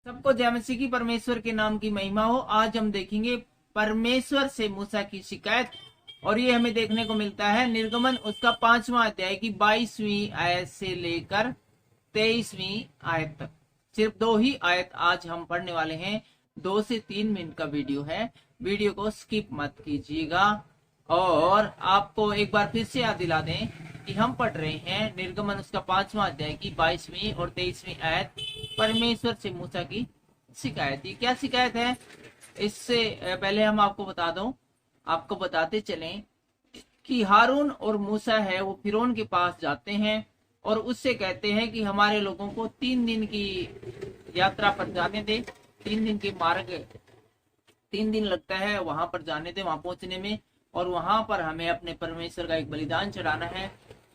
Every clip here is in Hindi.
सबको जय मसीह की, परमेश्वर के नाम की महिमा हो। आज हम देखेंगे परमेश्वर से मूसा की शिकायत, और ये हमें देखने को मिलता है निर्गमन उसका 5वां अध्याय की 22वीं आयत से लेकर 23वीं आयत तक। सिर्फ 2 ही आयत आज हम पढ़ने वाले हैं। 2 से 3 मिनट का वीडियो है, वीडियो को स्किप मत कीजिएगा। और आपको एक बार फिर से याद दिला दें कि हम पढ़ रहे हैं निर्गमन उसका 5वां अध्याय की 22वीं और 23वीं आयत, परमेश्वर से मूसा की शिकायत। ये क्या शिकायत है, इससे पहले हम आपको बताते चलें कि हारून और मूसा है वो फिरौन के पास जाते हैं और उससे कहते हैं कि हमारे लोगों को 3 दिन की यात्रा पर जाने दे। 3 दिन के मार्ग, 3 दिन लगता है वहां पर जाने दे, वहां पहुंचने में, और वहां पर हमें अपने परमेश्वर का एक बलिदान चढ़ाना है।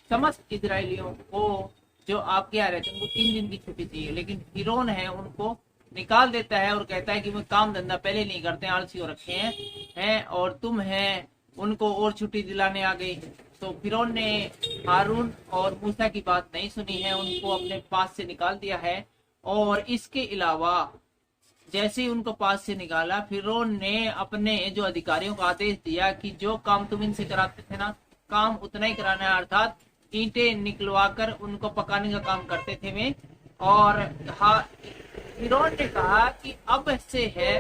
समस्त इजरायलियों को जो आपके यहाँ रहते हैं उनको 3 दिन की छुट्टी चाहिए, लेकिन फिरौन है उनको निकाल देता है और कहता है कि वो काम धंधा पहले नहीं करते, आलसी हो रखे हैं और तुम है उनको और छुट्टी दिलाने आ गई। तो फिरौन ने हारून और मूसा की बात नहीं सुनी है, उनको अपने पास से निकाल दिया है। और इसके अलावा जैसे ही उनको पास से निकाला, फिरौन ने अपने जो अधिकारियों को आदेश दिया कि जो काम तुम इनसे कराते थे ना, काम उतना ही कराना है, अर्थात ईंटें निकलवा कर उनको पकाने का काम करते थे वे। और फिरौन ने कहा कि अब से है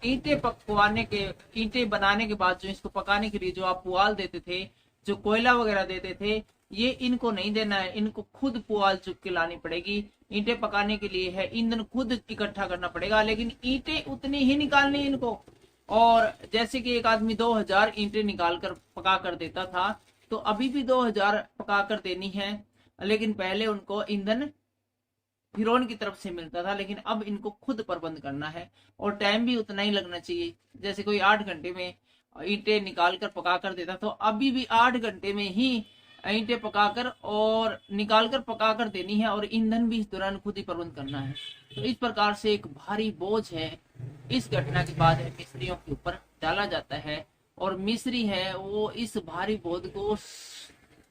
ईंटें बनाने के बाद जो इसको पकाने के लिए जो आप पुआल देते थे, जो कोयला वगैरह देते थे, ये इनको नहीं देना है, इनको खुद पुआल चुक के लानी पड़ेगी। ईंटें पकाने के लिए है, ईंधन खुद इकट्ठा करना पड़ेगा, लेकिन ईंटें उतनी ही निकालनी इनको। और जैसे कि एक आदमी 2000 ईंटें निकाल कर पका कर देता था, तो अभी भी 2000 पका कर देनी है, लेकिन पहले उनको ईंधन फिरौन की तरफ से मिलता था, लेकिन अब इनको खुद प्रबंध करना है और टाइम भी उतना ही लगना चाहिए। जैसे कोई 8 घंटे में ईंटें निकाल कर पका कर देता, तो अभी भी 8 घंटे में ही ईंटें पकाकर और निकाल कर पका कर देनी है, और ईंधन भी इस दौरान खुद ही प्रबंध करना है। तो इस प्रकार से एक भारी बोझ है इस घटना के बाद मिस्रियों के ऊपर डाला जाता है, और मिस्री है वो इस भारी बोझ को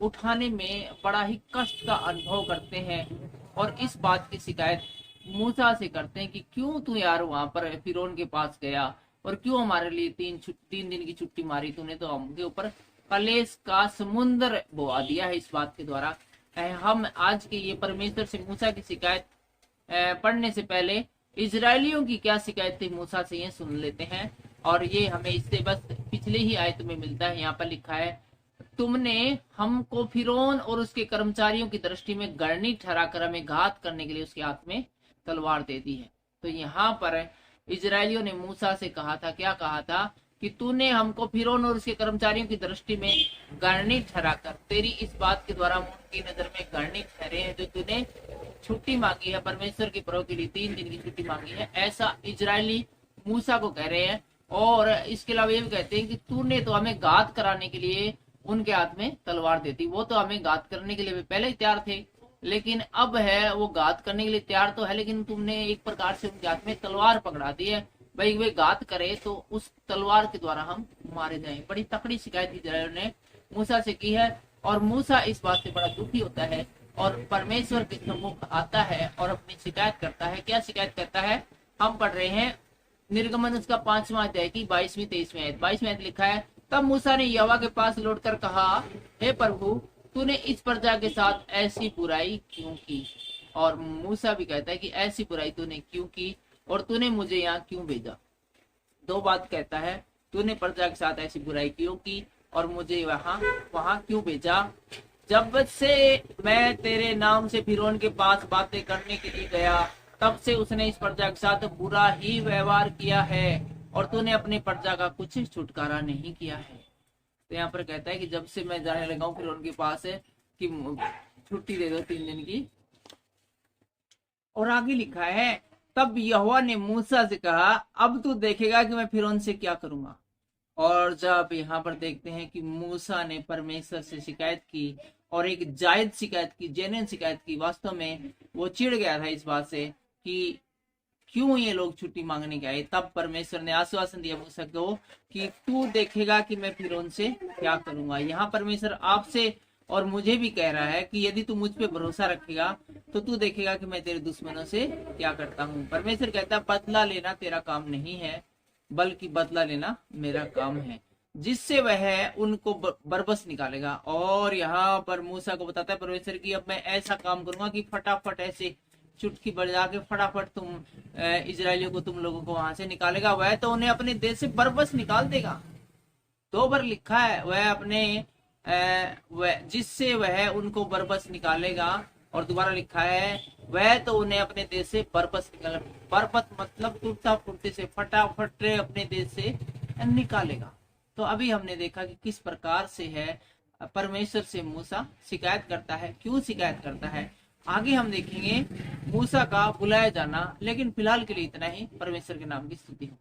उठाने में बड़ा ही कष्ट का अनुभव करते हैं, और इस बात की शिकायत मूसा से करते हैं कि क्यों तू यार वहां पर फिरौन के पास गया और क्यों हमारे लिए 3 दिन की छुट्टी मारी तूने, तो हमके ऊपर कलेश का समुद्र बोआ दिया है। इस बात के द्वारा हम आज के ये परमेश्वर से मूसा की शिकायत पढ़ने से पहले इजरायलियों की क्या शिकायत थी मूसा से, ये सुन लेते हैं। और ये हमें इससे बस पिछले ही आयत में मिलता है। यहाँ पर लिखा है, तुमने हमको फिरौन और उसके कर्मचारियों की दृष्टि में गढ़नी ठहराकर हमें घात करने के लिए उसके हाथ में तलवार दे दी है। तो यहाँ पर इजरायलियों ने मूसा से कहा था, क्या कहा था कि तूने हमको फिरौन और उसके कर्मचारियों की दृष्टि में गढ़नी ठहराकर, तेरी इस बात के द्वारा उनकी नजर में गढ़नी ठहरे हैं, जो तूने छुट्टी मांगी है परमेश्वर के पर्व के लिए 3 दिन की छुट्टी मांगी है, ऐसा इजरायली मूसा को कह रहे हैं। और इसके अलावा ये भी कहते हैं कि तूने तो हमें घात कराने के लिए उनके हाथ में तलवार देती। वो तो हमें घात करने के लिए पहले ही तैयार थे, लेकिन अब है वो घात करने के लिए तैयार तो है, लेकिन तुमने एक प्रकार से उनके हाथ में तलवार पकड़ा दी है, भाई वे घात करे तो उस तलवार के द्वारा हम मारे जाएं। बड़ी तकड़ी शिकायत इजराइल ने मूसा से की है, और मूसा इस बात से बड़ा दुखी होता है और परमेश्वर के सम्मुख आता है और अपनी शिकायत करता है। क्या शिकायत करता है, हम पढ़ रहे हैं निर्गमन उसका 5वां अध्याय की 22वीं 23वीं आयत। 22वीं आयत लिखा है, तब मूसा ने यहोवा के पास लौटकर कहा, हे प्रभु, तूने इस प्रजा के साथ ऐसी बुराई क्यों की? और मूसा भी कहता है कि ऐसी बुराई तूने क्यों की और तूने मुझे यहाँ क्यों भेजा। 2 बात कहता है, तूने प्रजा के साथ ऐसी बुराई क्यों की और मुझे वहां क्यों भेजा। जब से मैं तेरे नाम से फिरौन के पास बातें करने के लिए गया, तब से उसने इस प्रजा के साथ बुरा ही व्यवहार किया है और तूने अपनी प्रजा का कुछ छुटकारा नहीं किया है। तो यहाँ पर कहता है कि जब से मैं जाने लगा हूँ फिर उनके पास है कि छुट्टी दे दो 3 दिन की। और आगे लिखा है, तब यहोवा ने मूसा से कहा, अब तू देखेगा कि मैं फिरौन से क्या करूंगा। और जब यहाँ पर देखते हैं कि मूसा ने परमेश्वर से शिकायत की और एक जायज शिकायत की, जेन्युइन शिकायत की, वास्तव में वो चिढ़ गया था इस बात से कि क्यों ये लोग छुट्टी मांगने के आए, तब परमेश्वर ने आश्वासन दिया मूसा को कि तू देखेगा कि मैं फिरौन से क्या करूंगा। यहाँ परमेश्वर आपसे और मुझे भी कह रहा है कि यदि तू मुझ पे भरोसा रखेगा तो तू देखेगा कि मैं तेरे दुश्मनों से क्या करता हूँ। परमेश्वर कहता है बदला लेना तेरा काम नहीं है, बल्कि बदला लेना मेरा काम है, जिससे वह उनको बरबस निकालेगा। और यहाँ पर मूसा को बताता है परमेश्वर की अब मैं ऐसा काम करूंगा कि फटाफट ऐसे चुटकी बजा के फटाफट तुम इजरायलियों को, तुम लोगों को वहां से निकालेगा। वह तो उन्हें अपने देश से बरबस निकाल देगा। 2 बार लिखा है वह अपने वह जिससे वह उनको बरबस निकालेगा, और दोबारा लिखा है वह तो उन्हें अपने देश से बरबस निकाल, बरबस मतलब टूटता फूटते से फटाफट अपने देश से निकालेगा। तो अभी हमने देखा कि किस प्रकार से है परमेश्वर से मूसा शिकायत करता है, क्यों शिकायत करता है। आगे हम देखेंगे मूसा का बुलाया जाना। लेकिन फिलहाल के लिए इतना ही। परमेश्वर के नाम की स्तुति हो।